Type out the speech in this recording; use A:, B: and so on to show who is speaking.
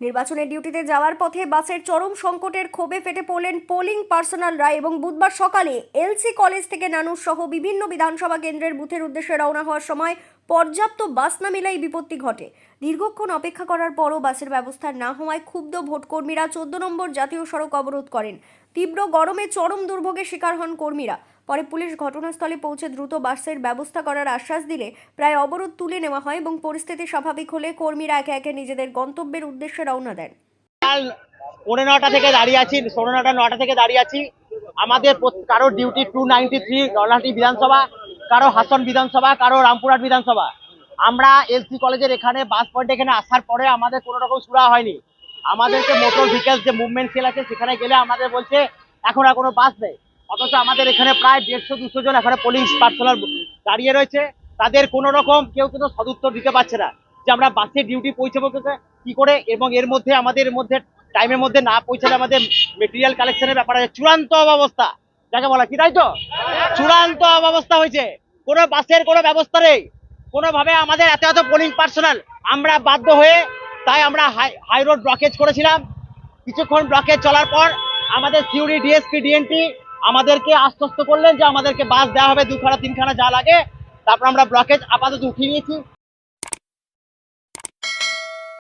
A: নির্বাচনের ডিউটিতে যাওয়ার পথে বাসের চরম সংকটের ক্ষোভে ফেটে পড়লেন পোলিং পার্সোনালরা এবং বুধবার সকালে এলসি কলেজ থেকে নানুর সহ বিভিন্ন বিধানসভা কেন্দ্রের বুথের উদ্দেশ্যে রওনা হওয়ার সময় পর্যাপ্ত বাস না মেলায় বিপত্তি ঘটে। দীর্ঘক্ষণ অপেক্ষা করার পরও বাসের ব্যবস্থা না হওয়ায় ক্ষুব্ধ ভোটকর্মীরা 14 নম্বর জাতীয় সড়ক অবরোধ করেন। তীব্র গরমে চরম দুর্ভোগের শিকার হন কর্মীরা। পরে পুলিশ ঘটনাস্থলে পৌঁছে দ্রুত বাসের ব্যবস্থা করার আশ্বাস দিলে প্রায় অবরোধ তুলে নেওয়া হয় এবং পরিস্থিতি স্বাভাবিক হলে কর্মীরা একে একে নিজেদের গন্তব্যের উদ্দেশ্যে রওনা দেন।
B: কাল 9:30 থেকে দাঁড়িয়ে আছি, 9:30 থেকে দাঁড়িয়ে আছি। আমাদের কারো ডিউটি 293 নলহাটি বিধানসভা, কারো হাসন বিধানসভা, কারো রামপুরহাট বিধানসভা। আমরা এলসি কলেজের এখানে বাস পয়েন্ট এখানে আসার পরে আমাদের কোনো রকম সুরা হয়নি। আমাদেরকে মোটর ভেহিকলস যে মুভমেন্ট সেল আছে সেখানে গেলে আমাদের বলছে এখন আর কোনো বাস নেই। অথচ আমাদের এখানে প্রায় 150-200 জন এখানে পোলিং পার্সোনাল দাঁড়িয়ে রয়েছে। তাদের কোনো রকম কেউ কিন্তু সদুত্তর দিতে পারছে না যে আমরা বাসের ডিউটি পৌঁছাবো কি করে, এবং এর মধ্যে আমাদের মধ্যে টাইমের মধ্যে না পৌঁছালে আমাদের মেটেরিয়াল কালেকশনের ব্যাপারে চূড়ান্ত অবস্থা যাকে বলা কি, তাই তো? চূড়ান্ত অবস্থা হয়েছে, কোনো বাসের কোনো ব্যবস্থা নেই কোনোভাবে। আমাদের এত পোলিং পার্সোনাল আমরা বাধ্য হয়ে তাই আমরা হাই রোড ব্লকেজ করেছিলাম। কিছুক্ষণ ব্লকেজ চলার পর আমাদের সিউড়ি ডিএসপি ডিএনটি আমাদেরকে আশ্বস্ত করলেন যে আমাদেরকে বাস দেওয়া হবে 2খানা 3খানা যা লাগে। তারপর আমরা ব্লকেজ আপাতত উঠিয়ে নিয়েছি।